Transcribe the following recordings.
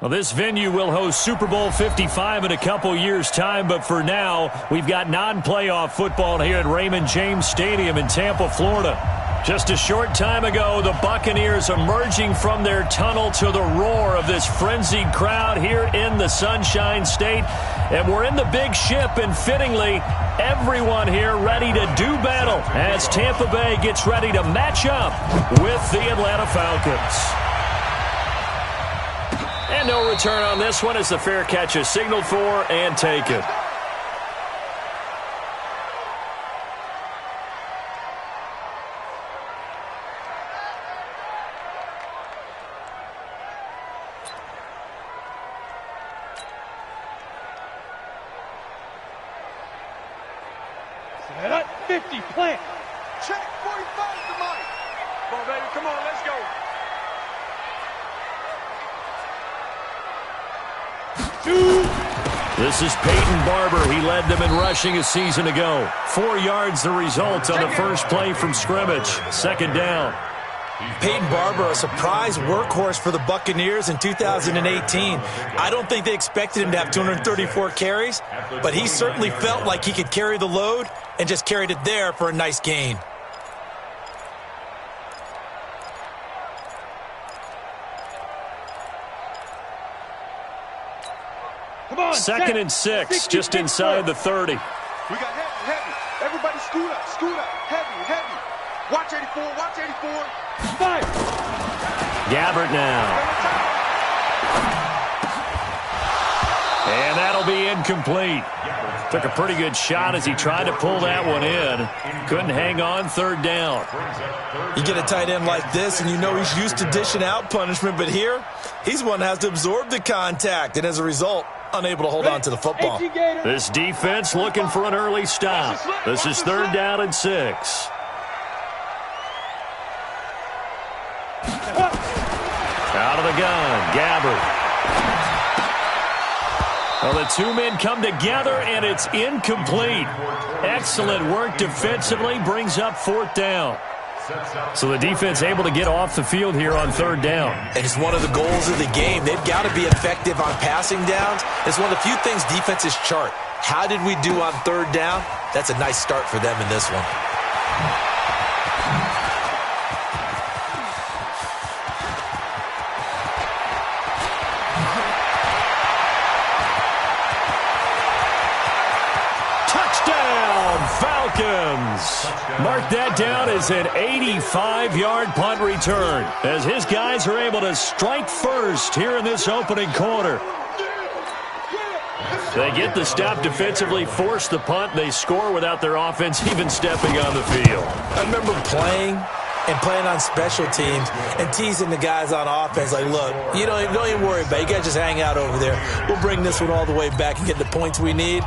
Well, this venue will host Super Bowl 55 in a couple years' time, but for now, we've got non-playoff football here at Raymond James Stadium in Tampa, Florida. Just a short time ago, the Buccaneers emerging from their tunnel to the roar of this frenzied crowd here in the Sunshine State. And we're in the big ship, and fittingly, everyone here ready to do battle as Tampa Bay gets ready to match up with the Atlanta Falcons. And no return on this one as the fair catch is signaled for and taken. Set up 50, plant. Check, 45 to Mike. Come on, baby, come on, let's go. This is Peyton Barber. He led them in rushing a season ago. 4 yards the result on the first play from scrimmage. Second down. Peyton Barber, a surprise workhorse for the Buccaneers in 2018. I don't think they expected him to have 234 carries, but he certainly felt like he could carry the load and just carried it there for a nice gain. Second and 6, just inside the 30. We got heavy. Everybody scoot up. Heavy. Watch 84, watch 84. Fire. Gabbert now. And that'll be incomplete. Took a pretty good shot as he tried to pull that one in. Couldn't hang on, third down. You get a tight end like this, and you know he's used to dishing out punishment, but here, he's one that has to absorb the contact, and as a result, unable to hold on to the football. This defense looking for an early stop. This is third down and 6. Out of the gun, Gabbert. Well, the two men come together, and it's incomplete. Excellent work defensively, brings up fourth down. So the defense able to get off the field here on third down. And it's one of the goals of the game. They've got to be effective on passing downs. It's one of the few things defenses chart. How did we do on third down? That's a nice start for them in this one. Mark that down as an 85-yard punt return as his guys are able to strike first here in this opening quarter. They get the stop defensively, force the punt. They score without their offense even stepping on the field. I remember playing on special teams and teasing the guys on offense like, look, don't even worry about it. You guys just hang out over there. We'll bring this one all the way back and get the points we need.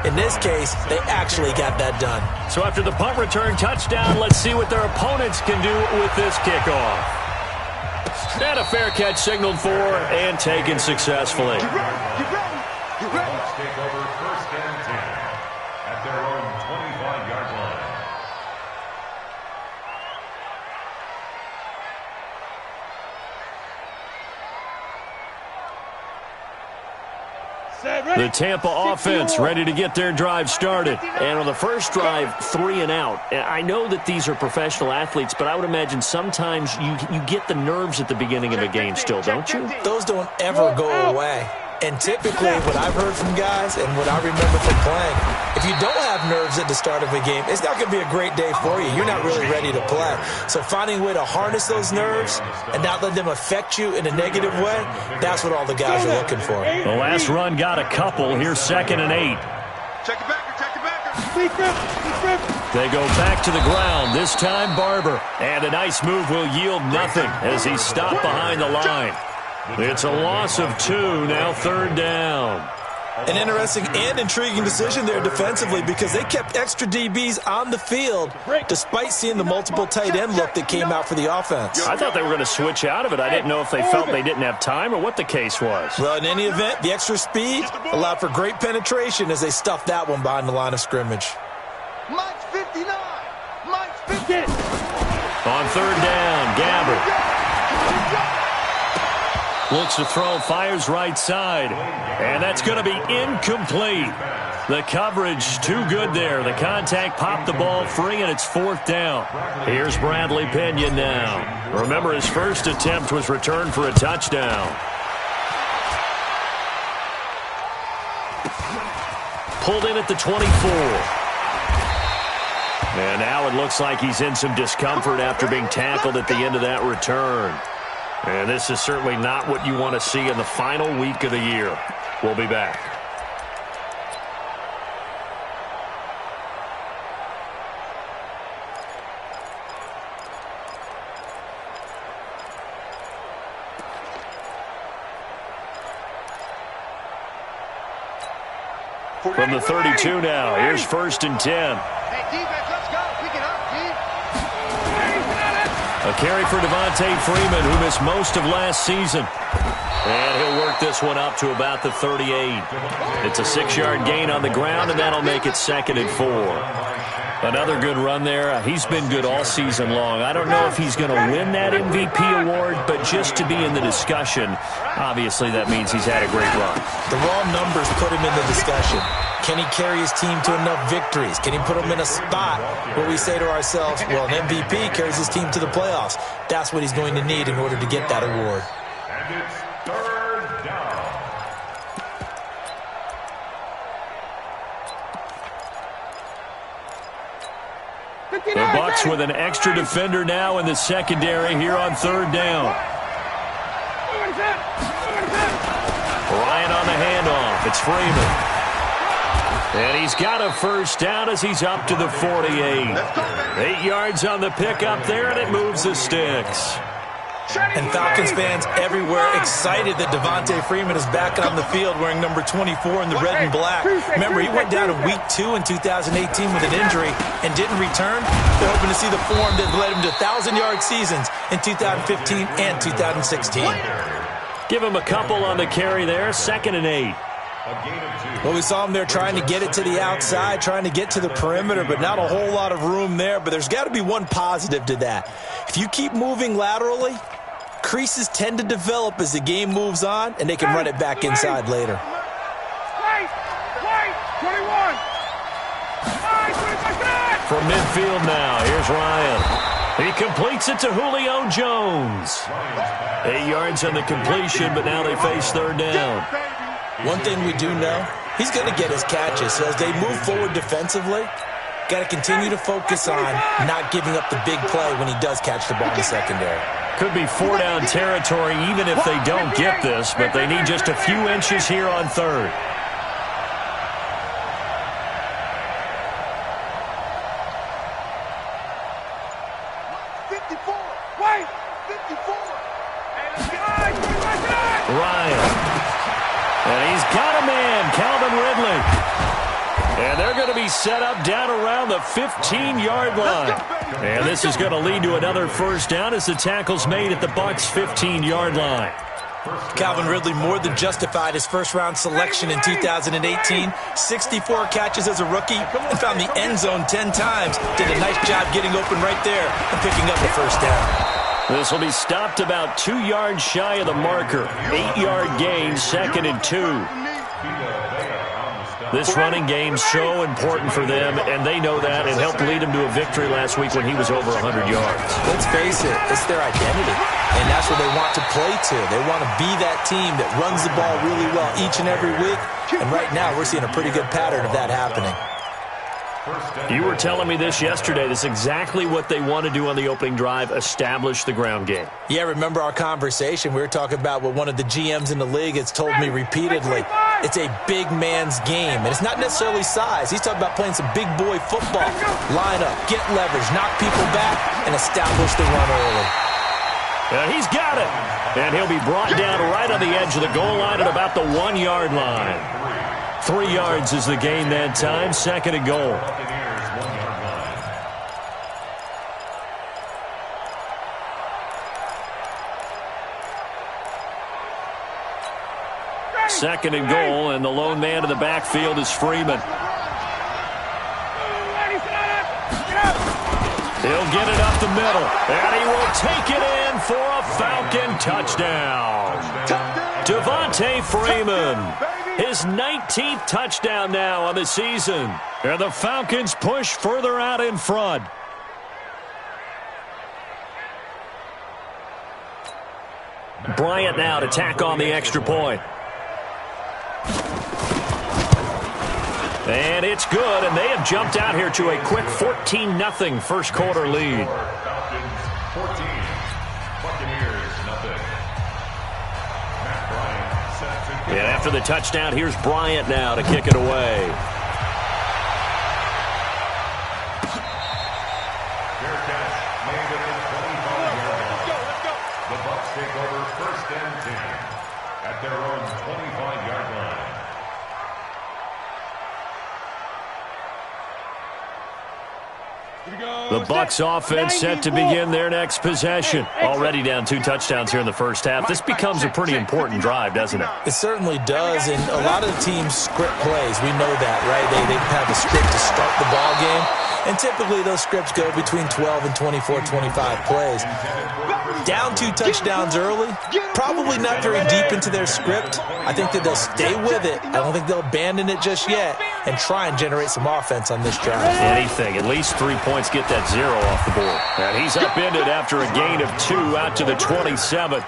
In this case, they actually got that done. So after the punt return touchdown, let's see what their opponents can do with this kickoff. And a fair catch signaled for and taken successfully. Get ready. Take over first and 10 at their own 25-yard line. The Tampa offense ready to get their drive started. And on the first drive, 3 and out. And I know that these are professional athletes, but I would imagine sometimes you get the nerves at the beginning of a game still, don't you? Those don't ever go away. And typically, what I've heard from guys and what I remember from playing, if you don't have nerves at the start of a game, it's not going to be a great day for you. You're not really ready to play. So finding a way to harness those nerves and not let them affect you in a negative way, that's what all the guys are looking for. The last run got a couple. Here's 2nd and 8. Check it back. They go back to the ground, this time Barber. And a nice move will yield nothing as he's stopped behind the line. It's a loss of 2, now third down. An interesting and intriguing decision there defensively because they kept extra DBs on the field despite seeing the multiple tight end look that came out for the offense. I thought they were going to switch out of it. I didn't know if they felt they didn't have time or what the case was. Well, in any event, the extra speed allowed for great penetration as they stuffed that one behind the line of scrimmage. Mike's 59. Mike's 50. On 3rd down, Gabbert. Looks to throw, fires right side. And that's going to be incomplete. The coverage too good there. The contact popped the ball free, and it's 4th down. Here's Bradley Pinion now. Remember, his first attempt was returned for a touchdown. Pulled in at the 24. And now it looks like he's in some discomfort after being tackled at the end of that return. And this is certainly not what you want to see in the final week of the year. We'll be back. From the 32 now, here's 1st and 10. Hey, defense, let's go. Pick it up, Steve. A carry for Devontae Freeman, who missed most of last season. And he'll work this one up to about the 38. It's a 6-yard gain on the ground, and that'll make it 2nd and 4. Another good run there. He's been good all season long. I don't know if he's going to win that MVP award, but just to be in the discussion, obviously that means he's had a great run. The raw numbers put him in the discussion. Can he carry his team to enough victories? Can he put them in a spot where we say to ourselves, well, an MVP carries his team to the playoffs. That's what he's going to need in order to get that award. And it's 3rd down. The Bucs with an extra defender now in the secondary here on 3rd down. Ryan on the handoff. It's Freeman. And he's got a 1st down as he's up to the 48. 8 yards on the pickup there, and it moves the sticks. And Falcons fans everywhere excited that Devontae Freeman is back on the field wearing number 24 in the red and black. Remember, he went down in week 2 in 2018 with an injury and didn't return. They're hoping to see the form that led him to 1,000-yard seasons in 2015 and 2016. Give him a couple on the carry there, 2nd and 8. Well, we saw him there trying to get it to the outside, trying to get to the perimeter, but not a whole lot of room there. But there's got to be one positive to that. If you keep moving laterally, creases tend to develop as the game moves on, and they can run it back inside later. From midfield now, here's Ryan. He completes it to Julio Jones. 8 yards on the completion, but now they face 3rd down. One thing we do know, he's going to get his catches. So as they move forward defensively, got to continue to focus on not giving up the big play when he does catch the ball in the secondary. Could be 4-down territory even if they don't get this, but they need just a few inches here on 3rd. Ryan. And he's got a man, Calvin Ridley. And they're going to be set up down around the 15-yard line. And this is going to lead to another 1st down as the tackle's made at the Bucs' 15-yard line. Calvin Ridley more than justified his first-round selection in 2018. 64 catches as a rookie and found the end zone 10 times. Did a nice job getting open right there and picking up the 1st down. This will be stopped about 2 yards shy of the marker. 8-yard gain, 2nd and 2. This running game's so important for them, and they know that. It helped lead them to a victory last week when he was over 100 yards. Let's face it, it's their identity, and that's what they want to play to. They want to be that team that runs the ball really well each and every week, and right now we're seeing a pretty good pattern of that happening. You were telling me this yesterday. This is exactly what they want to do on the opening drive, establish the ground game. Yeah, remember our conversation? We were talking about what one of the GMs in the league has told me repeatedly. It's a big man's game, and it's not necessarily size. He's talking about playing some big boy football. Line up, get leverage, knock people back, and establish the run early. And he's got it. And he'll be brought down right on the edge of the goal line at about the 1-yard line. 3 yards is the gain that time, 2nd and goal. Second and goal, and the lone man in the backfield is Freeman. He'll get it up the middle, and he will take it in for a Falcon touchdown. Devontae Freeman. His 19th touchdown now on the season. And the Falcons push further out in front. Bryant now to tack on the extra point. And it's good, and they have jumped out here to a quick 14-0 first quarter lead. Falcons 14, Buccaneers nothing. Matt Bryant set to kick. And after the touchdown, here's Bryant now to kick it away. Fair catch made at the 25-yard line. The Bucs take over first and 10 at their own 25-yard line. The Bucs offense set to begin their next possession. Already down 2 touchdowns here in the first half. This becomes a pretty important drive, doesn't it? It certainly does, and a lot of the teams script plays. We know that, right? They have a script to start the ball game, and typically those scripts go between 12 and 24, 25 plays. Down 2 touchdowns early, probably not very deep into their script. I think that they'll stay with it. I don't think they'll abandon it just yet and try and generate some offense on this drive. Anything, at least 3 points, get that 0 off the board. And he's upended after a gain of 2 out to the 27.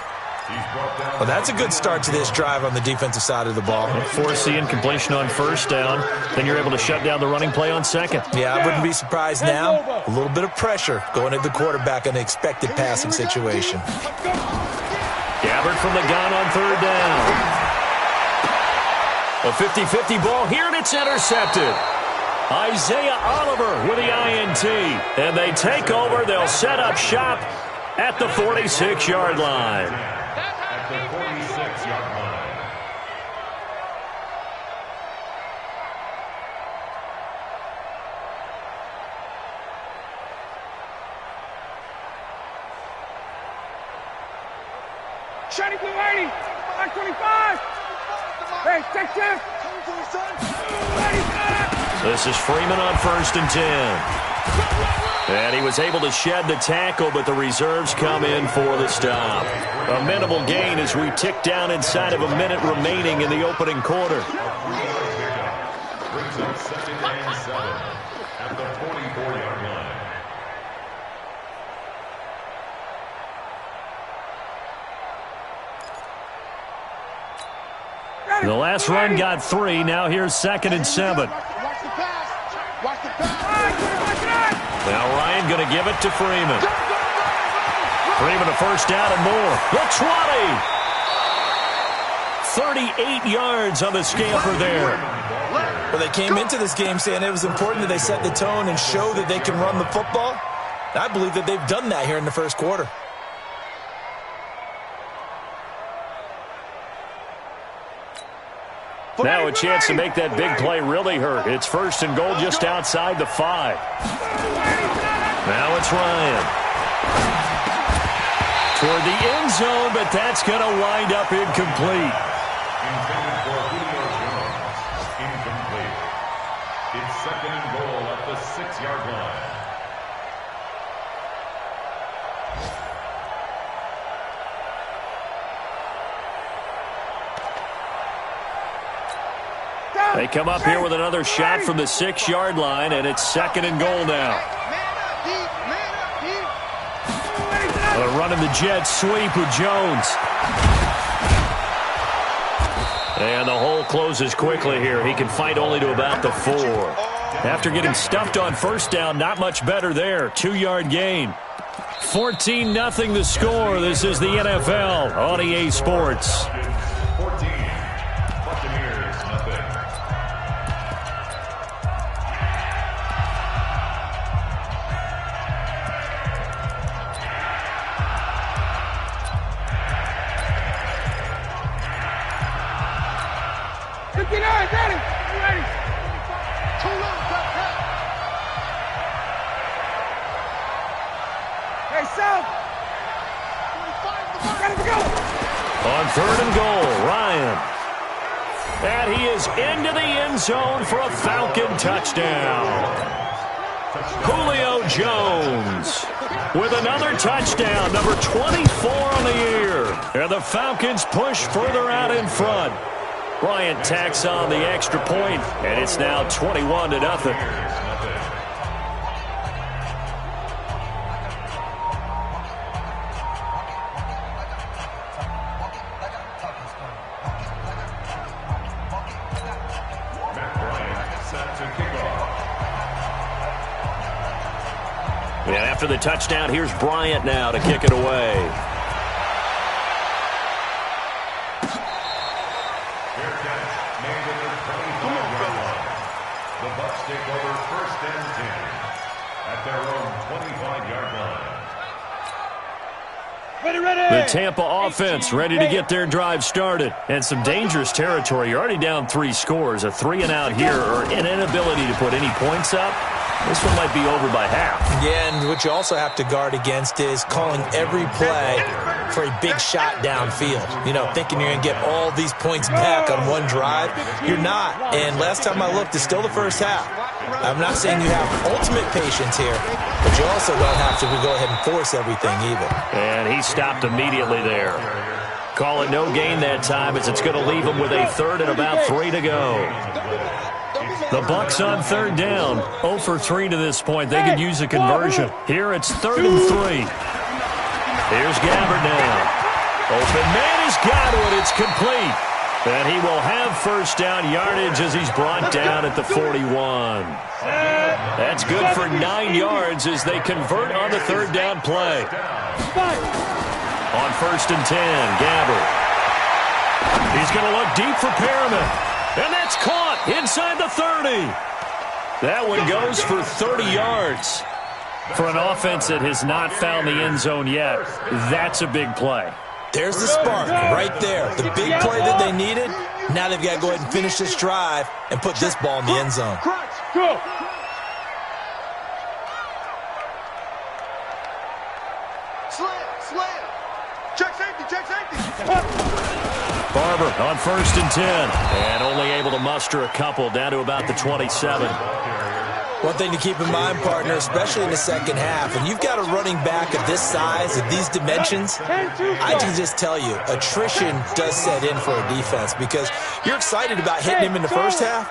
Well, that's a good start to this drive on the defensive side of the ball. Force the incompletion on first down. Then you're able to shut down the running play on second. Yeah, I wouldn't be surprised now. A little bit of pressure going at the quarterback in an expected passing situation. Gabbard from the gun on third down. A 50-50 ball here, and it's intercepted. Isaiah Oliver with the INT. And they take over. They'll set up shop at the 46-yard line. At the 46-yard line. Shiny blue 80, 525. Hey, take 10. This is Freeman on first and 10. And he was able to shed the tackle, but the reserves come in for the stop. A minimal gain as we tick down inside of a minute remaining in the opening quarter. Brings up second and 7 at the 44-yard line. The last run got 3. Now here's second and 7. Watch the pass. Watch the pass. Now Ryan going to give it to Freeman. Freeman a first down and more. The 20. 38 yards on the scamper there. Well, they came into this game saying it was important that they set the tone and show that they can run the football. And I believe that they've done that here in the first quarter. Now a chance to make that big play really hurt. It's first and goal just outside the 5. Now it's Ryan. Toward the end zone, but that's going to wind up incomplete. Intended for Julio Jones. Incomplete. It's second and goal at the 6-yard line. They come up here with another shot from the 6-yard line, and it's second and goal now. Running the jet sweep with Jones. And the hole closes quickly here. He can fight only to about the 4. After getting stuffed on first down, not much better there. 2-yard gain. 14-0 the score. This is the NFL on EA Sports. 14. Buccaneers nothing. Ready. Too low, hey, South. Ready to go. On third and goal, Ryan. And he is into the end zone for a Falcon touchdown. Julio Jones with another touchdown, number 24 on the year. And the Falcons push further out in front. Bryant tacks on the extra point, and it's now 21-0. And after the touchdown, here's Bryant now to kick it away. The Bucs take over 1st and 10 at their own 25-yard line. Ready. The Tampa offense ready to get their drive started. And some dangerous territory. You're already down 3 scores. A 3-and-out here or an inability to put any points up. This one might be over by half. Yeah, and what you also have to guard against is calling every play for a big shot downfield. You know, thinking you're going to get all these points back on one drive. You're not. And last time I looked, it's still the first half. I'm not saying you have ultimate patience here, but you also don't have to go ahead and force everything either. And he stopped immediately there. Call it no gain that time as it's going to leave him with a 3rd and about 3 to go. The Bucs on 3rd down. 0 for 3 to this point. They could use a conversion. Here it's 3rd and 3. Here's Gabbard now. Open man has got it. It's complete. And he will have 1st down yardage as he's brought down at the 41. That's good for 9 yards as they convert on the 3rd down play. On 1st and 10, Gabbard. He's going to look deep for Perriman. And that's caught inside the 30. That one goes for 30 yards. For an offense that has not found the end zone yet, that's a big play. There's the spark right there. The big play that they needed. Now they've got to go ahead and finish this drive and put this ball in the end zone. Go. Slam. Check safety. Barber on 1st and 10. And only able to muster a couple down to about the 27. One thing to keep in mind, partner, especially in the second half, when you've got a running back of this size, of these dimensions, I can just tell you, attrition does set in for a defense because you're excited about hitting him in the first half.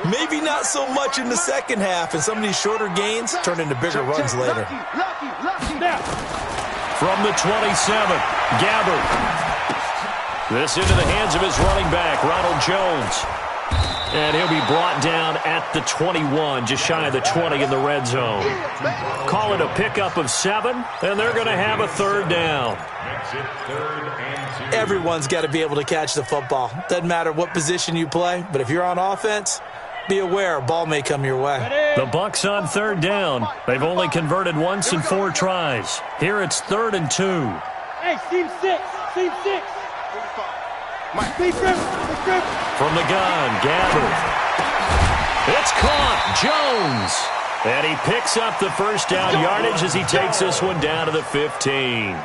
Maybe not so much in the second half, and some of these shorter gains turn into bigger runs later. From the 27, Gabbard. This into the hands of his running back, Ronald Jones. And he'll be brought down at the 21, just shy of the 20 in the red zone. Call it a pickup of 7, and they're going to have a 3rd down. Everyone's got to be able to catch the football. Doesn't matter what position you play, but if you're on offense, be aware a ball may come your way. The Bucs on 3rd down. They've only converted once in 4 tries. Here it's 3rd and 2. Hey, team 6. From the gun, Gabbard. It's caught. Jones. And he picks up the 1st down yardage as he takes this one down to the 15.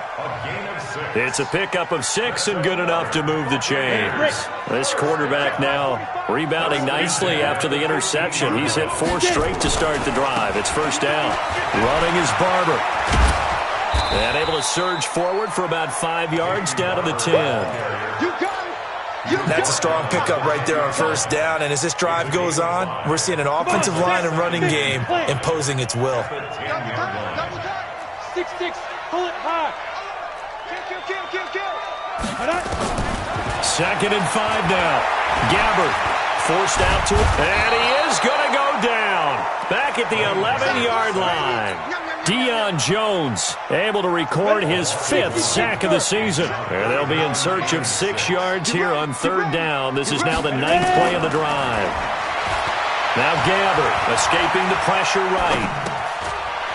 It's a pickup of 6 and good enough to move the chains. This quarterback now rebounding nicely after the interception. He's hit 4 straight to start the drive. It's 1st down. Running is Barber. And able to surge forward for about 5 yards down to the 10. That's a strong pickup right there on 1st down, and as this drive goes on, we're seeing an offensive line and running game imposing its will. 6-6, pull it high. Kill. 2nd and 5 now. Gabbard forced out to it, and he is going to go down. Back at the 11-yard line. Deion Jones able to record his 5th sack of the season. And they'll be in search of 6 yards here on 3rd down. This is now the 9th play of the drive. Now Gabbard escaping the pressure right.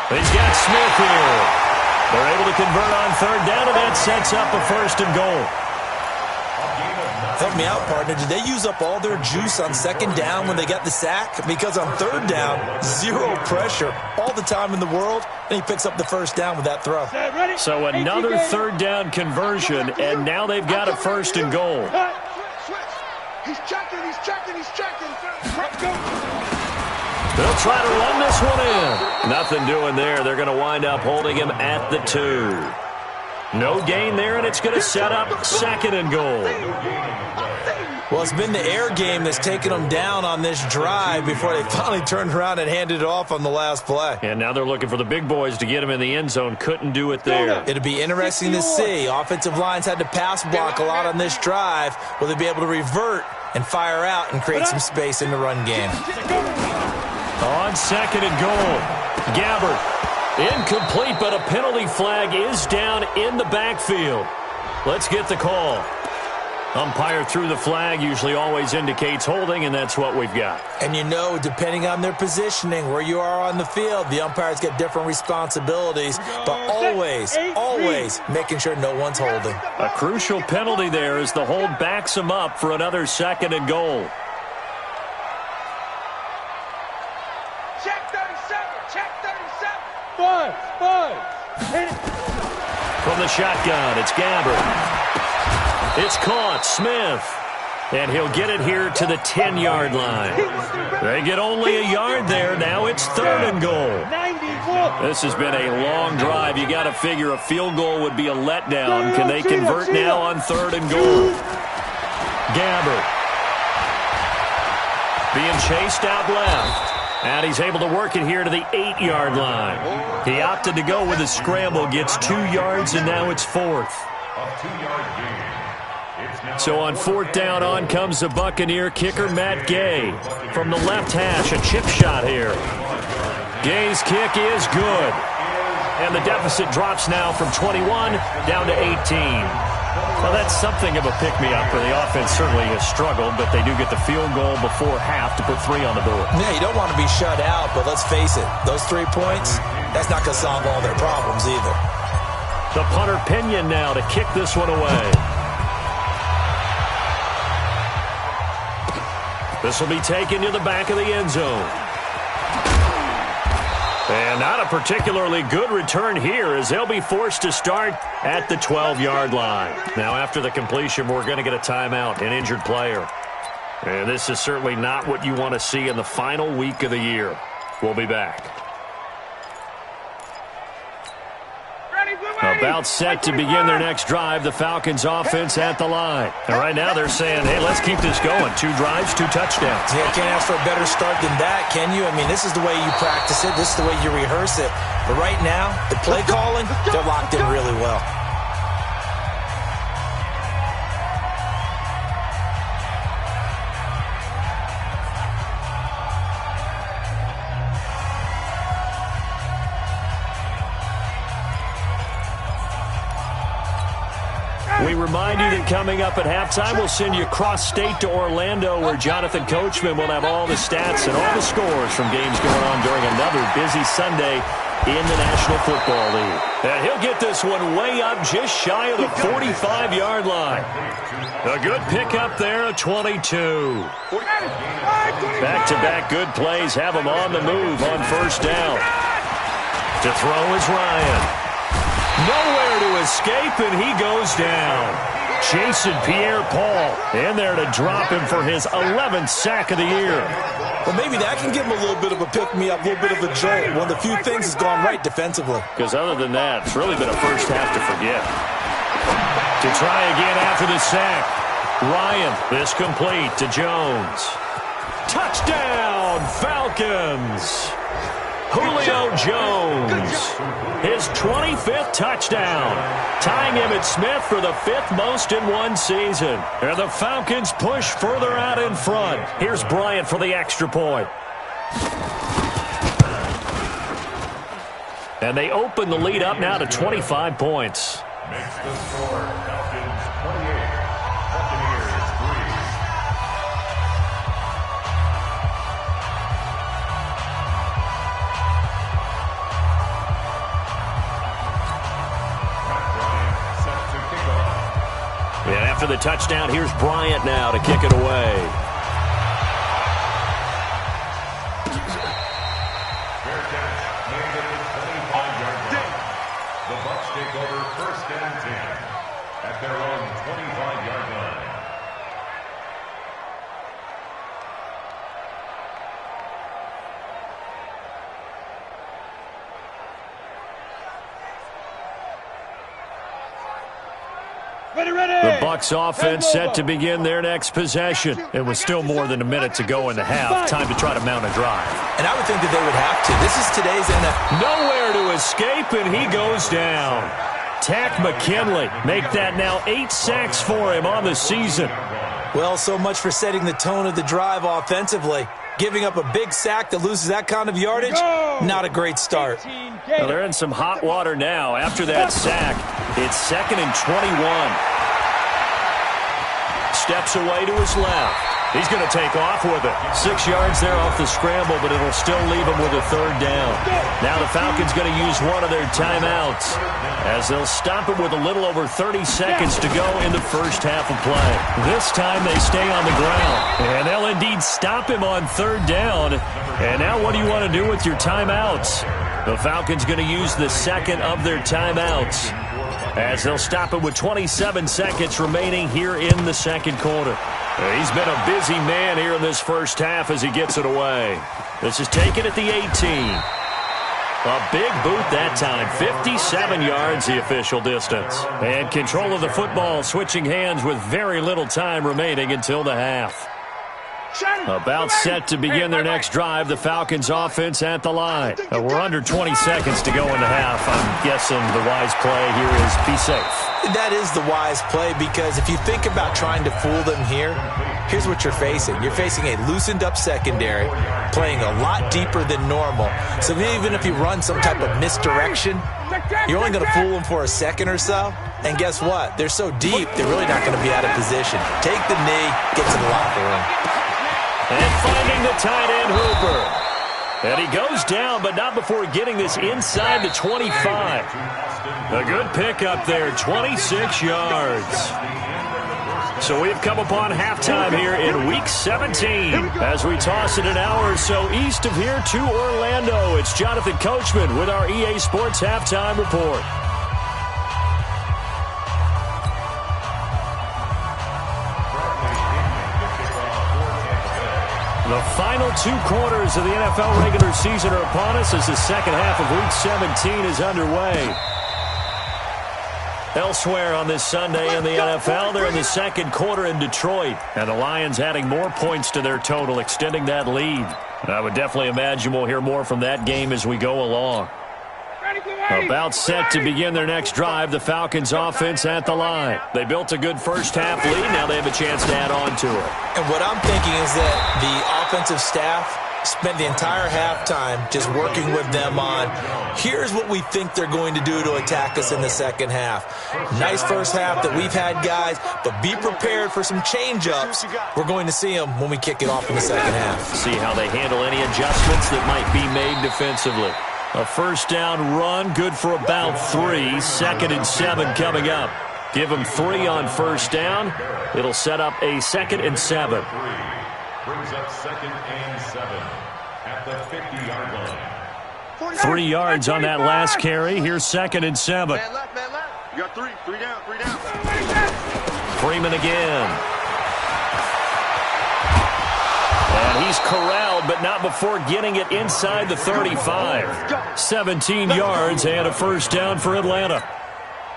He's got Smith here. They're able to convert on 3rd down, and that sets up a 1st and goal. Help me out, partner. Did they use up all their juice on 2nd down when they got the sack? Because on 3rd down, 0 pressure all the time in the world, and he picks up the 1st down with that throw. So another 3rd down conversion, and now they've got a 1st and goal. He's checking. They'll try to run this one in. Nothing doing there. They're going to wind up holding him at the 2. No gain there, and it's going to set up 2nd and goal. Well, it's been the air game that's taken them down on this drive before they finally turned around and handed it off on the last play. And now they're looking for the big boys to get him in the end zone. Couldn't do it there. It'll be interesting to see. Offensive lines had to pass block a lot on this drive. Will they be able to revert and fire out and create some space in the run game? On 2nd and goal, Gabbert. Incomplete, but a penalty flag is down in the backfield. Let's get the call. Umpire threw the flag, usually always indicates holding, and that's what we've got. And you know, depending on their positioning, where you are on the field, the umpires get different responsibilities, but always making sure no one's holding. A crucial penalty there as the hold backs him up for another 2nd and goal. Check 37, check 37. Five. Hit it. From the shotgun, it's Gabbert. It's caught, Smith. And he'll get it here to the 10-yard line. They get only a yard there. Now it's 3rd and goal. This has been a long drive. You got to figure a field goal would be a letdown. Can they convert now on 3rd and goal? Gabbert. Being chased out left. And he's able to work it here to the 8-yard line. He opted to go with a scramble, gets 2 yards, and now it's 4th. A 2-yard gain. So on 4th down, on comes the Buccaneer kicker, Matt Gay. From the left hash, a chip shot here. Gay's kick is good. And the deficit drops now from 21 down to 18. Well, that's something of a pick-me-up, for the offense certainly has struggled, but they do get the field goal before half to put 3 on the board. Yeah, you don't want to be shut out, but let's face it, those 3 points, that's not going to solve all their problems either. The punter Pinion now to kick this one away. This will be taken to the back of the end zone. And not a particularly good return here, as they'll be forced to start at the 12-yard line. Now, after the completion, we're going to get a timeout, an injured player. And this is certainly not what you want to see in the final week of the year. We'll be back. About set to begin their next drive, the Falcons offense at the line. And right now they're saying, hey, let's keep this going. 2 drives, 2 touchdowns. Yeah, can't ask for a better start than that, can you? I mean, this is the way you practice it. This is the way you rehearse it. But right now, the play calling, they're locked in really well. We remind you that coming up at halftime, we'll send you cross-state to Orlando, where Jonathan Coachman will have all the stats and all the scores from games going on during another busy Sunday in the National Football League. And he'll get this one way up just shy of the 45-yard line. A good pickup there, a 22. Back-to-back good plays have him on the move on 1st down. To throw is Ryan. Nowhere to escape, and he goes down. Chasing Pierre-Paul in there to drop him for his 11th sack of the year. Well, maybe that can give him a little bit of a pick-me-up, a little bit of a jolt. One of the few things has gone right defensively. Because other than that, it's really been a first half to forget. To try again after the sack. Ryan, this complete to Jones. Touchdown, Falcons! Julio Jones, his 25th touchdown, tying Emmitt Smith for the 5th most in one season. And the Falcons push further out in front. Here's Bryant for the extra point. And they open the lead up now to 25 points. Makes the score Falcons 28, Buccaneers 3. And after the touchdown, here's Bryant now to kick it away. Fair catch made at the 25-yard line. The Bucs take over 1st and 10 at their own 25-yard line. The Bucs offense set to begin their next possession. It was still more than a minute to go in the half. Time to try to mount a drive. And I would think that they would have to. This is today's NFL. Nowhere to escape, and he goes down. Tack McKinley make that now 8 sacks for him on the season. Well, so much for setting the tone of the drive offensively. Giving up a big sack that loses that kind of yardage, not a great start. Well, they're in some hot water now. After that sack, it's 2nd and 21. Steps away to his left. He's going to take off with it. 6 yards there off the scramble, but it'll still leave him with a 3rd down. Now the Falcons going to use one of their timeouts as they'll stop it with a little over 30 seconds to go in the first half of play. This time they stay on the ground, and they'll indeed stop him on 3rd down. And now what do you want to do with your timeouts? The Falcons going to use the 2nd of their timeouts as they'll stop it with 27 seconds remaining here in the 2nd quarter. He's been a busy man here in this first half as he gets it away. This is taken at the 18. A big boot that time. 57 yards the official distance. And control of the football switching hands with very little time remaining until the half. About set to begin their next drive, the Falcons offense at the line. We're under 20 seconds to go in the half. I'm guessing the wise play here is be safe. That is the wise play, because if you think about trying to fool them here, here's what you're facing. You're facing a loosened up secondary, playing a lot deeper than normal. So even if you run some type of misdirection, you're only going to fool them for a second or so. And guess what? They're so deep, they're really not going to be out of position. Take the knee, get to the locker room. And finding the tight end, Hooper. And he goes down, but not before getting this inside the 25. A good pickup there, 26 yards. So we've come upon halftime here in Week 17. As we toss it an hour or so east of here to Orlando, it's Jonathan Coachman with our EA Sports Halftime Report. The final 2 quarters of the NFL regular season are upon us as the second half of Week 17 is underway. Elsewhere on this Sunday in the NFL, they're in the 2nd quarter in Detroit, and the Lions adding more points to their total, extending that lead. And I would definitely imagine we'll hear more from that game as we go along. About set to begin their next drive, the Falcons offense at the line. They built a good first half lead. Now they have a chance to add on to it. And what I'm thinking is that the offensive staff spent the entire halftime just working with them on, here's what we think they're going to do to attack us in the second half. Nice first half that we've had, guys, but be prepared for some change-ups. We're going to see them when we kick it off in the second half. See how they handle any adjustments that might be made defensively. A first down run, good for about 3. 2nd and 7 coming up. Give them 3 on first down. It'll set up a 2nd and 7. Brings up 2nd and 7 at the 50-yard line. 3 yards on that last carry. Here's 2nd and 7. Man left, man left. You got 3 down, 3 down. Freeman again. And he's corralled, but not before getting it inside the 35. 17 yards and a first down for Atlanta.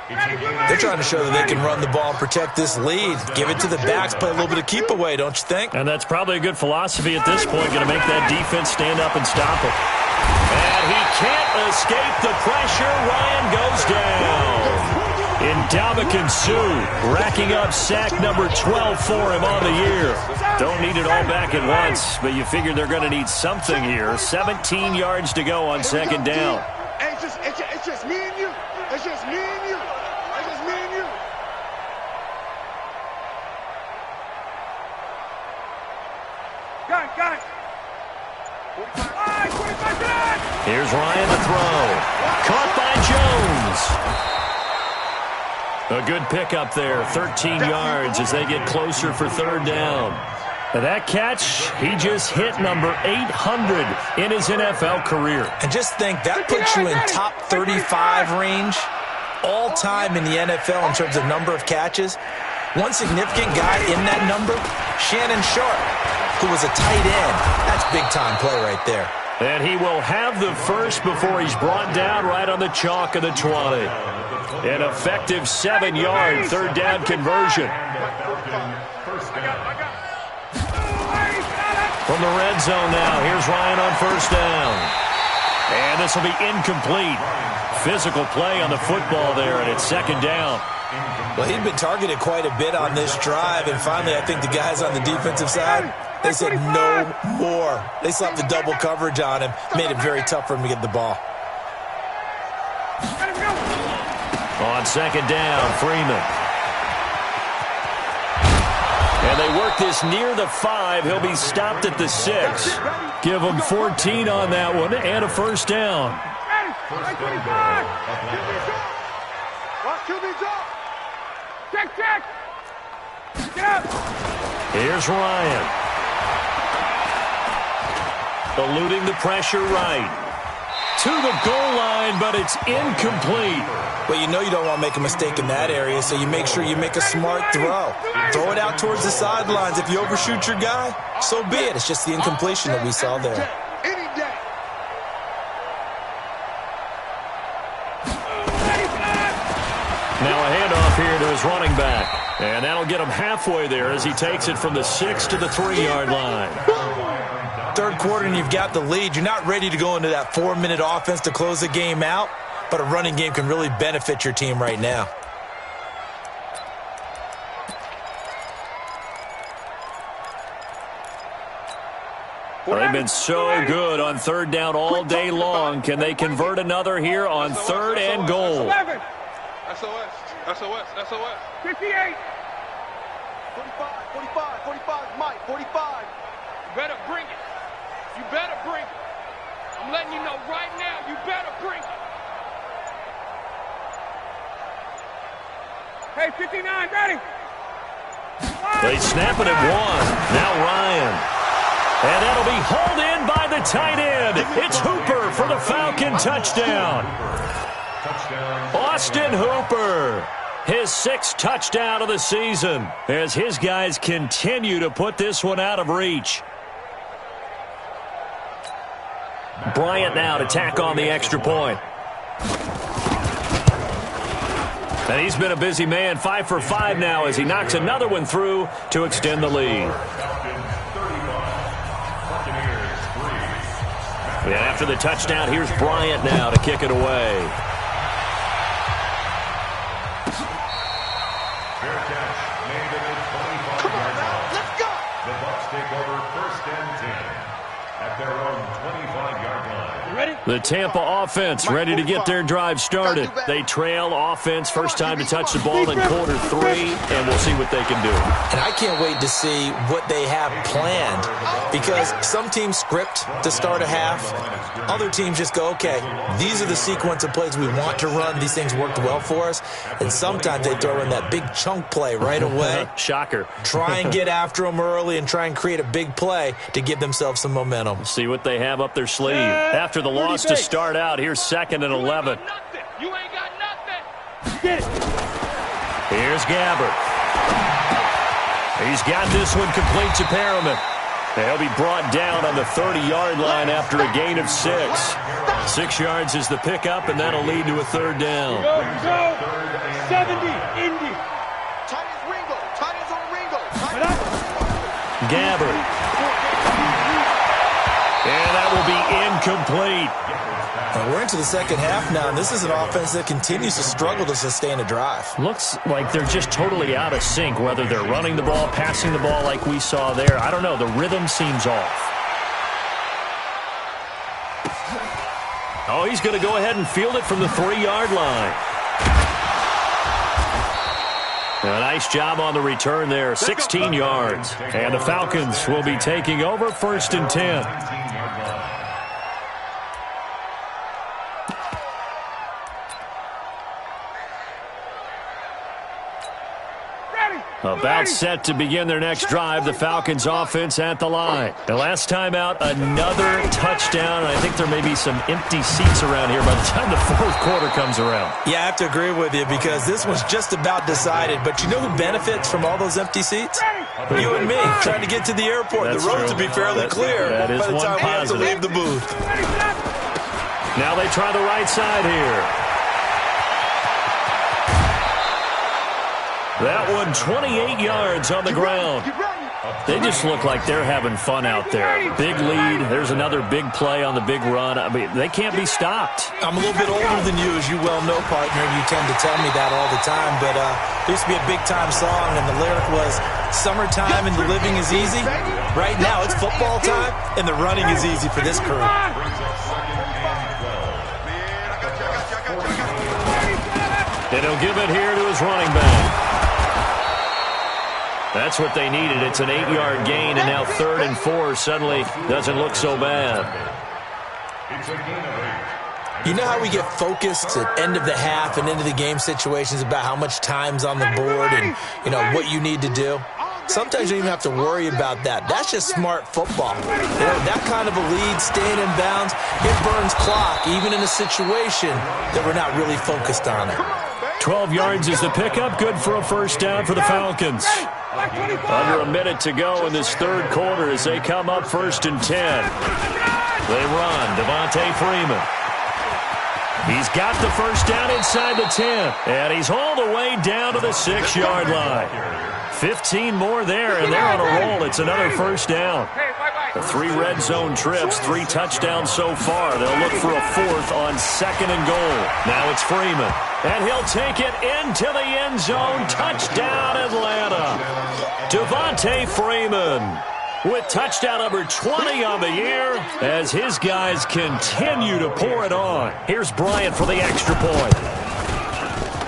They're trying to show that they can run the ball and protect this lead. Give it to the backs, play a little bit of keep away, don't you think? And that's probably a good philosophy at this point, going to make that defense stand up and stop it. And he can't escape the pressure. Ryan goes down. Ndamukong Suh racking up sack number 12 for him on the year. Don't need it all back at once, but you figure they're going to need something here. 17 yards to go on 2nd down. It's just me and you. It's just me and you. It's just me and you. Gun. 25. Here's Ryan to throw. Caught by Jones. A good pickup there, 13 yards as they get closer for 3rd down. And that catch, he just hit number 800 in his NFL career. And just think, that puts you in top 35 range all time in the NFL in terms of number of catches. One significant guy in that number, Shannon Sharp, who was a tight end. That's big-time play right there. And he will have the first before he's brought down right on the chalk of the 20. An effective 7-yard third down conversion. From the red zone now, here's Ryan on first down. And this will be incomplete. Physical play on the football there, and it's second down. Well, he'd been targeted quite a bit on this drive, and finally I think the guys on the defensive side, they said no more. They slapped the double coverage on him, made it very tough for him to get the ball. On second down, Freeman. And they work this near the 5. He'll be stopped at the 6. Give him 14 on that one and a first down. Check. Get up. Here's Ryan. Eluding the pressure right. To the goal line, but it's incomplete. Well, you know you don't want to make a mistake in that area, so you make sure you make a smart throw. Throw it out towards the sidelines. If you overshoot your guy, so be it. It's just the incompletion that we saw there. Now a handoff here to his running back. And that'll get him halfway there as he takes it from the 6 to the 3-yard line. Third quarter and you've got the lead. You're not ready to go into that 4-minute offense to close the game out, but a running game can really benefit your team right now. Well, they've been so good on third down all day long. Can they convert another here on third and goal? SOS. 58. 45, Mike, 45. You better bring it. I'm letting you know right now, you better bring it. Hey, 59, ready. They snap it at 1. Now Ryan. And that'll be hauled in by the tight end. It's Hooper for the Falcon touchdown. Austin Hooper, his 6th touchdown of the season, as his guys continue to put this one out of reach. Bryant now to tack on the extra point. And he's been a busy man, 5 for 5 now as he knocks another one through to extend the lead. And after the touchdown, here's Bryant now to kick it away. Come on now, let's go. The Bucs take over first and 10 at their own 25-yard line. Ready? The Tampa offense ready to get their drive started. They trail offense, first time to touch the ball in quarter 3, and we'll see what they can do. And I can't wait to see what they have planned, because some teams script to start a half. Other teams just go, okay, these are the sequence of plays we want to run. These things worked well for us. And sometimes they throw in that big chunk play right away. Shocker. Try and get after them early and try and create a big play to give themselves some momentum. See what they have up their sleeve. After the loss to start out, here's 2nd and 11. You ain't got nothing. Get it. Here's Gabbert. He's got this one complete to Perriman. He'll be brought down on the 30-yard line after a gain of 6. 6 yards is the pickup, and that'll lead to a third down. Go. 70, Indy. Tight ends on Ringo. Gabbert. And that will be incomplete. We're into the second half now, and this is an offense that continues to struggle to sustain a drive. Looks like they're just totally out of sync, whether they're running the ball, passing the ball like we saw there. I don't know. The rhythm seems off. Oh, he's going to go ahead and field it from the 3-yard line. A nice job on the return there, 16 yards. And the Falcons will be taking over first and 10. About set to begin their next drive, the Falcons offense at the line. The last time out, another touchdown. I think there may be some empty seats around here by the time the 4th quarter comes around. Yeah, I have to agree with you because this one's just about decided. But you know who benefits from all those empty seats? You and me, trying to get to the airport. That's the roads true. will be fairly clear that is by the one time we have to positive. leave the booth. Now they try the right side here. That one 28 yards on the ground. They just look like they're having fun out there. Big lead. There's another big play on the big run. I mean, they can't be stopped. I'm a little bit older than you, as you well know, partner. You tend to tell me that all the time. But there used to be a big-time song, and the lyric was, "Summertime and the living is easy." Right now, it's football time, and the running is easy for this crew. And he'll give it here to his running back. That's what they needed. It's an 8-yard gain, and now 3rd and 4 suddenly doesn't look so bad. You know how we get focused at end of the half and into the game situations about how much time's on the board and, you know, what you need to do? Sometimes you don't even have to worry about that. That's just smart football. You know, that kind of a lead, staying in bounds, it burns clock, even in a situation that we're not really focused on it. 12 yards is the pickup. Good for a first down for the Falcons. Under a minute to go in this third quarter as they come up 1st and 10. They run. Devontae Freeman. He's got the first down inside the 10. And he's all the way down to the 6-yard line. 15 more there, and they're on a roll. It's another first down. 3 red zone trips, 3 touchdowns so far. They'll look for a 4th on 2nd and goal. Now it's Freeman. And he'll take it into the end zone. Touchdown, Atlanta. Devontae Freeman with touchdown number 20 on the year as his guys continue to pour it on. Here's Bryant for the extra point.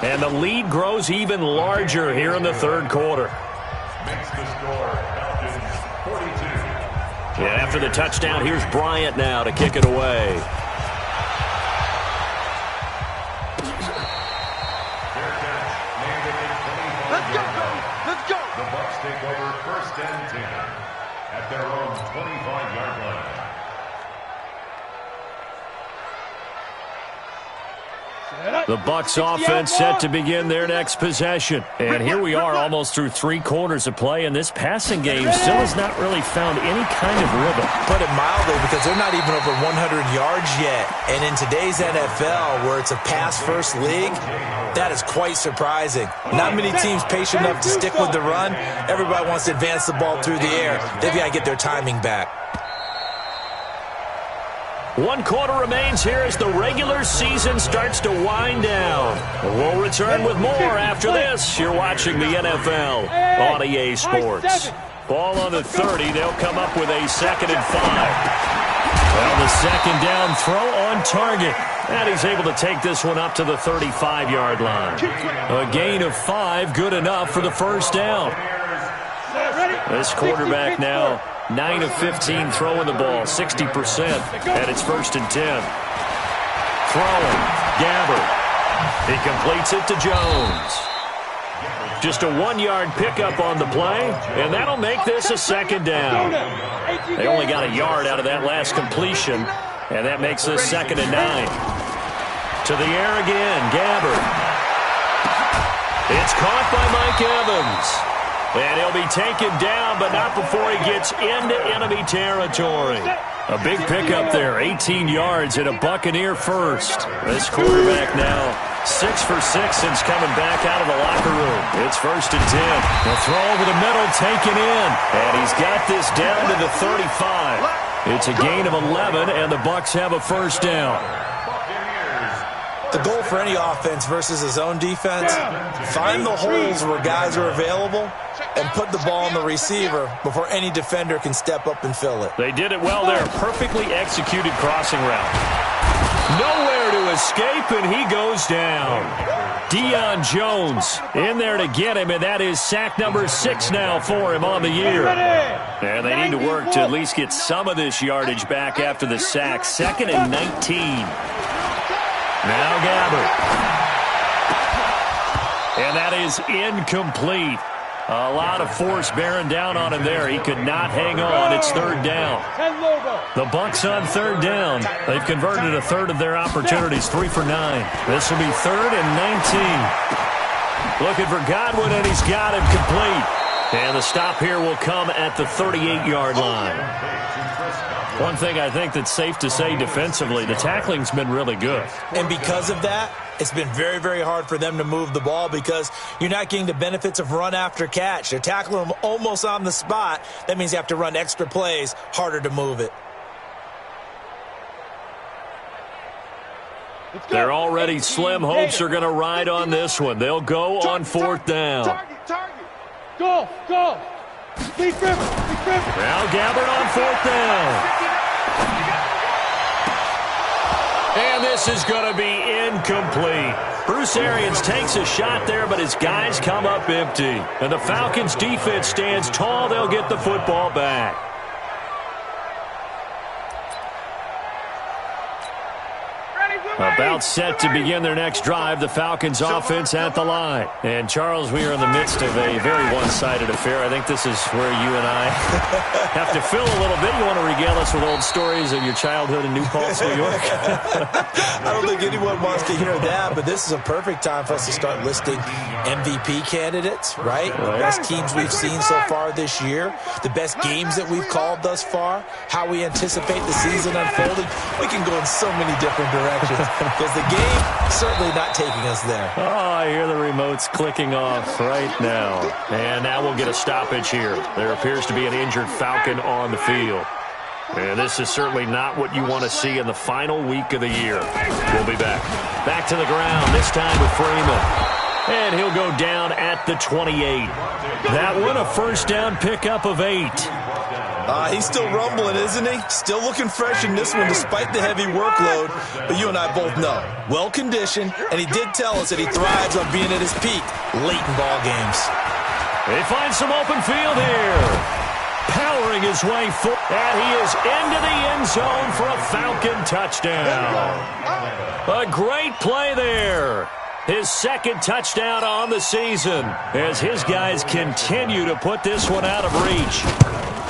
And the lead grows even larger here in the third quarter. Makes the score, Falcons 42. And after the touchdown, here's Bryant now to kick it away. Let's go. The Bucs take over 1st and 10 at their own 25-yard line. The Bucs offense set to begin their next possession. And here we are almost through 3 quarters of play, and this passing game still has not really found any kind of rhythm. Put it mildly, because they're not even over 100 yards yet. And in today's NFL, where it's a pass-first league, that is quite surprising. Not many teams patient enough to stick with the run. Everybody wants to advance the ball through the air. They've got to get their timing back. 1 quarter remains here as the regular season starts to wind down. We'll return with more after this. You're watching the NFL on EA Sports. Ball on the 30. They'll come up with a 2nd and 5. Well, the 2nd down throw on target. And he's able to take this one up to the 35-yard line. A gain of 5, good enough for the first down. This quarterback now 9 of 15 throwing the ball, 60%, and it's 1st and 10. Throwing, Gabbert. He completes it to Jones. Just a 1-yard pickup on the play, and that'll make this a 2nd down. They only got a yard out of that last completion, and that makes this 2nd and 9. To the air again, Gabbert. It's caught by Mike Evans. And he'll be taken down, but not before he gets into enemy territory. A big pickup there, 18 yards and a Buccaneer first. This quarterback now 6 for 6 since coming back out of the locker room. It's 1st and 10. The throw over the middle taken in. And he's got this down to the 35. It's a gain of 11, and the Bucs have a first down. The goal for any offense versus a zone defense, find the holes where guys are available and put the ball on the receiver before any defender can step up and fill it. They did it well there. Perfectly executed crossing route. Nowhere to escape, and he goes down. Deion Jones in there to get him, and that is sack number 6 now for him on the year. And they need to work to at least get some of this yardage back after the sack. 2nd and 19. Now Gabbert. And that is incomplete. A lot of force bearing down on him there. He could not hang on. It's 3rd down. The Bucs on 3rd down. They've converted a third of their opportunities, 3 for 9. This will be 3rd and 19. Looking for Godwin, and he's got him complete. And the stop here will come at the 38-yard line. One thing I think that's safe to say defensively, the tackling's been really good. And because of that, it's been very, very hard for them to move the ball because you're not getting the benefits of run after catch. They're tackling them almost on the spot. That means you have to run extra plays, harder to move it. They're already slim. Hopes are going to ride on this one. They'll go on fourth down. Target. Go. Lead River. Now Gabbard on fourth down. And this is going to be incomplete. Bruce Arians takes a shot there, but his guys come up empty. And the Falcons defense stands tall. They'll get the football back. About set to begin their next drive, the Falcons offense at the line. And, Charles, we are in the midst of a very one-sided affair. I think this is where you and I have to fill a little bit. You want to regale us with old stories of your childhood in New Paltz, New York? I don't think anyone wants to hear that, but this is a perfect time for us to start listing MVP candidates, right? The best teams we've seen so far this year, the best games that we've called thus far, how we anticipate the season unfolding. We can go in so many different directions. Because the game certainly not taking us there. Oh, I hear the remotes clicking off right now. And now we'll get a stoppage here. There appears to be an injured Falcon on the field. And this is certainly not what you want to see in the final week of the year. We'll be back. Back to the ground, this time with Freeman. And he'll go down at the 28. That one a first down pickup of 8. He's still rumbling, isn't he? Still looking fresh in this one despite the heavy workload. But you and I both know, well-conditioned, and he did tell us that he thrives on being at his peak late in ball games. They find some open field here. Powering his way forward. And he is into the end zone for a Falcon touchdown. A great play there. His second touchdown on the season as his guys continue to put this one out of reach.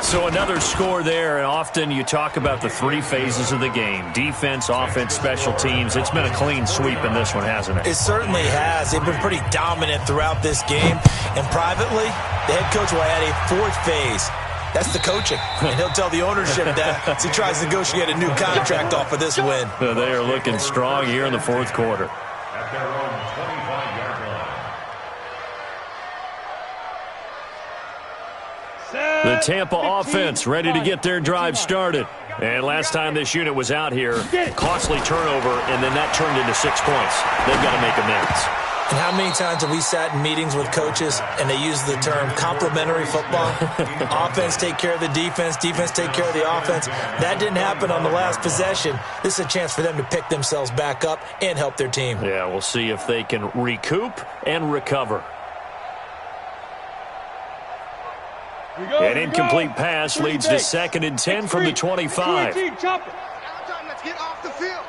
So another score there, and often you talk about the 3 phases of the game. Defense, offense, special teams. It's been a clean sweep in this one, hasn't it? It certainly has. They've been pretty dominant throughout this game. And privately, the head coach will add a 4th phase. That's the coaching. And he'll tell the ownership that as he tries to negotiate a new contract off of this win. They are looking strong here in the 4th quarter. At their own 25-yard line. The Tampa offense ready to get their drive started. And last time this unit was out here, costly turnover, and then that turned into 6 points. They've got to make amends. And how many times have we sat in meetings with coaches and they use the term complementary football? Offense take care of the defense, defense take care of the offense. That didn't happen on the last possession. This is a chance for them to pick themselves back up and help their team. Yeah, we'll see if they can recoup and recover. An incomplete pass leads to 2nd and 10 from the 25. Let's get off the field.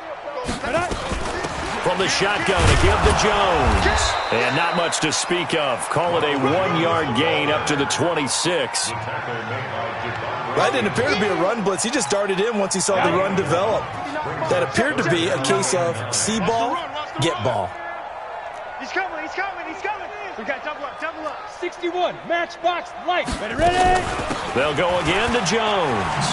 From the shotgun to give to Jones. And not much to speak of. Call it a 1-yard gain up to the 26. That didn't appear to be a run blitz. He just darted in once he saw the run develop. That appeared to be a case of see ball, get ball. He's coming. We got double up. 61, matchbox, light. Ready? They'll go again to Jones.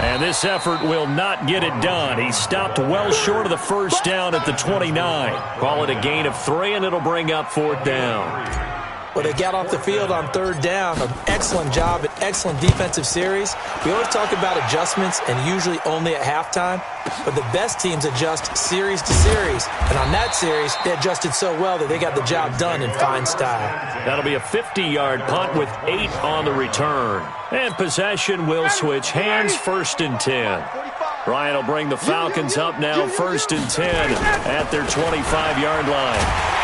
And this effort will not get it done. He stopped well short of the first down at the 29. Call it a gain of 3, and it'll bring up 4th down. Well, they got off the field on 3rd down. An excellent job, an excellent defensive series. We always talk about adjustments and usually only at halftime, but the best teams adjust series to series. And on that series, they adjusted so well that they got the job done in fine style. That'll be a 50-yard punt with 8 on the return. And possession will switch hands, 1st and 10. Ryan will bring the Falcons up now, 1st and 10 at their 25-yard line.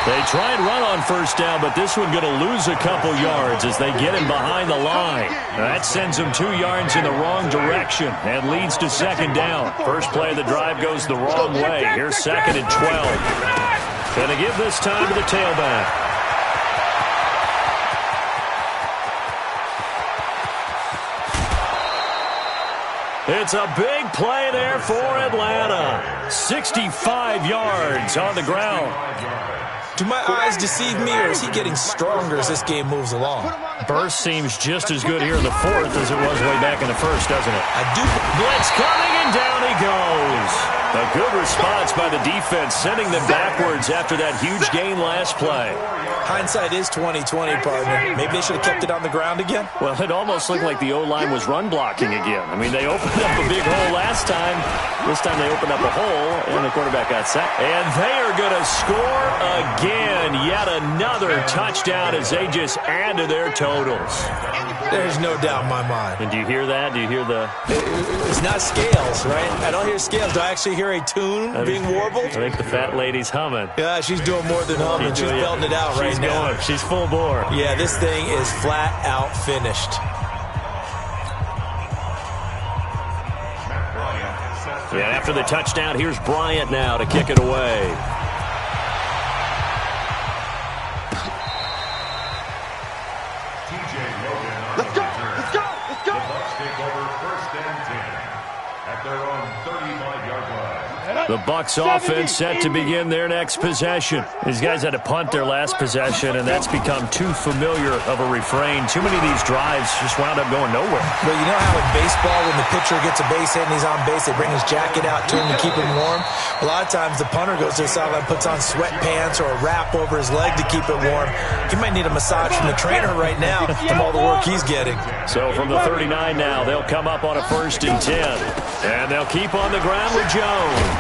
They try and run on 1st down, but this one going to lose a couple yards as they get him behind the line. That sends him 2 yards in the wrong direction and leads to 2nd down. First play of the drive goes the wrong way. Here's 2nd and 12. Going to give this time to the tailback. It's a big play there for Atlanta. 65 yards on the ground. Do my eyes deceive me, or is he getting stronger as this game moves along? Burst seems just as good here in the 4th as it was way back in the 1st, doesn't it? I do. Blitz coming And down he goes. A good response by the defense, sending them backwards after that huge gain last play. Hindsight is 20/20, partner. Maybe they should have kept it on the ground again. Well, it almost looked like the O-line was run blocking again. I mean, they opened up a big hole last time. This time they opened up a hole, and the quarterback got sacked. And they are going to score again. Yet another touchdown as they just add to their totals. There's no doubt in my mind. And do you hear that? Do you hear the... It's not scales, right? I don't hear scales. Do I actually hear a tune being warbled? I think the fat lady's humming. Yeah, she's doing more than humming. She's belting it out right now. She's full bore. Yeah, this thing is flat out finished. Yeah, after the touchdown, here's Bryant now to kick it away. Let's go! Let's go! Let's go! The Bucs take over 1st and 10 at their own 35-yard line. The Bucs offense set to begin their next possession. These guys had to punt their last possession, and that's become too familiar of a refrain. Too many of these drives just wound up going nowhere. Well, you know how in baseball, when the pitcher gets a base hit and he's on base, they bring his jacket out to him to keep him warm? A lot of times the punter goes to the sideline, puts on sweatpants or a wrap over his leg to keep it warm. He might need a massage from the trainer right now from all the work he's getting. So from the 39 now, they'll come up on a 1st and 10. And they'll keep on the ground with Jones.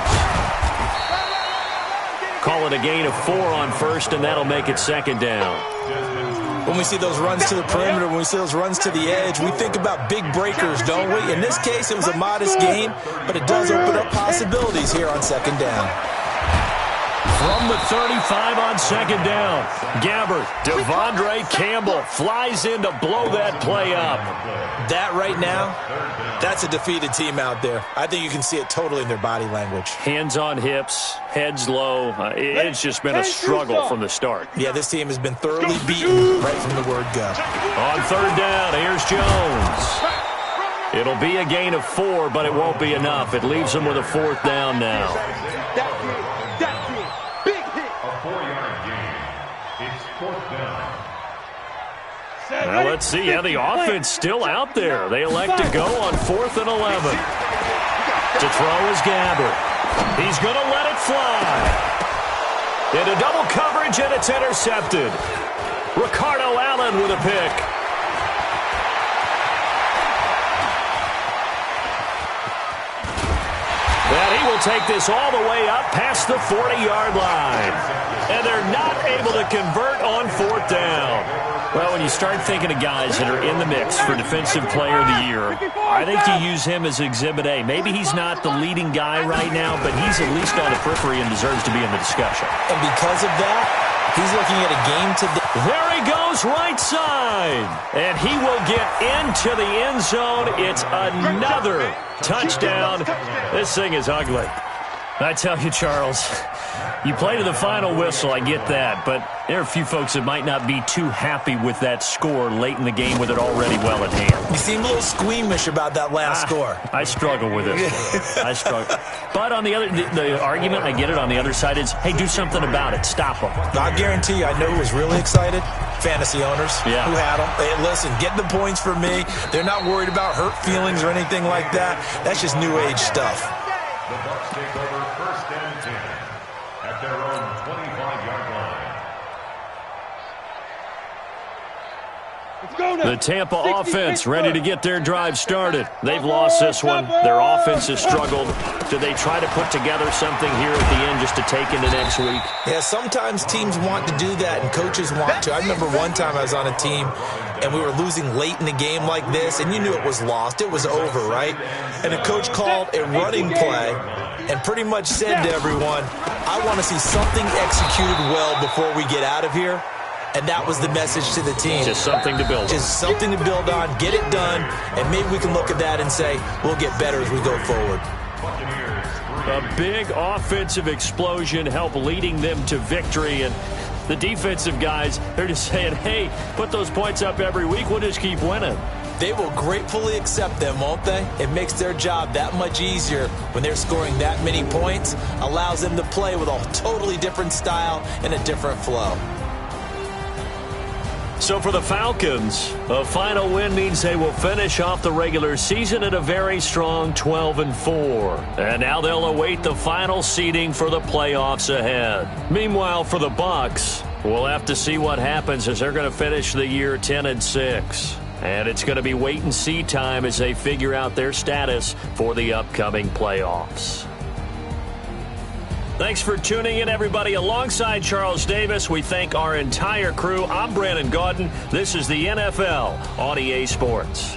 Call it a gain of 4 on 1st, and that'll make it 2nd down. When we see those runs to the perimeter, when we see those runs to the edge, we think about big breakers, don't we? In this case, it was a modest gain, but it does open up possibilities here on 2nd down. From the 35 on 2nd down, Gabbert, Devondre Campbell flies in to blow that play up. That right now, that's a defeated team out there. I think you can see it totally in their body language. Hands on hips, heads low. It's just been a struggle from the start. Yeah, this team has been thoroughly beaten right from the word go. On 3rd down, here's Jones. It'll be a gain of 4, but it won't be enough. It leaves them with a 4th down now. Well, let's see. Yeah, the offense still out there. They elect to go on 4th and 11. To throw is Gabbert. He's going to let it fly. Into double coverage, and it's intercepted. Ricardo Allen with a pick. And he will take this all the way up past the 40-yard line. And they're not able to convert on 4th down. Well, when you start thinking of guys that are in the mix for Defensive Player of the Year, I think you use him as Exhibit A. Maybe he's not the leading guy right now, but he's at least on the periphery and deserves to be in the discussion. And because of that, he's looking at a game today. There he goes, right side. And he will get into the end zone. It's another touchdown. This thing is ugly. I tell you, Charles, you play to the final whistle, I get that, but there are a few folks that might not be too happy with that score late in the game with it already well at hand. You seem a little squeamish about that last score. I struggle with it. I struggle. But on the other, the argument, I get it, on the other side is, hey, do something about it. Stop them. I guarantee you, I know who was really excited. Fantasy owners who had them. Hey, listen, get the points for me. They're not worried about hurt feelings or anything like that. That's just new age stuff. The Bucs take over 1st and 10 at their own 25-yard line. The Tampa offense ready to get their drive started. They've lost this one. Their offense has struggled. Do they try to put together something here at the end just to take into next week? Yeah, sometimes teams want to do that and coaches want to. I remember one time I was on a team and we were losing late in the game like this, and you knew it was lost. It was over, right? And the coach called a running play and pretty much said to everyone, I want to see something executed well before we get out of here. And that was the message to the team. Just something to build on. Just something to build on, get it done, and maybe we can look at that and say, we'll get better as we go forward. A big offensive explosion helped leading them to victory, and the defensive guys, they're just saying, hey, put those points up every week, we'll just keep winning. They will gratefully accept them, won't they? It makes their job that much easier when they're scoring that many points, allows them to play with a totally different style and a different flow. So for the Falcons, a final win means they will finish off the regular season at a very strong 12-4. And now they'll await the final seeding for the playoffs ahead. Meanwhile, for the Bucs, we'll have to see what happens as they're going to finish the year 10-6. And it's going to be wait-and-see time as they figure out their status for the upcoming playoffs. Thanks for tuning in, everybody. Alongside Charles Davis, we thank our entire crew. I'm Brandon Gaudin. This is the NFL on EA Sports.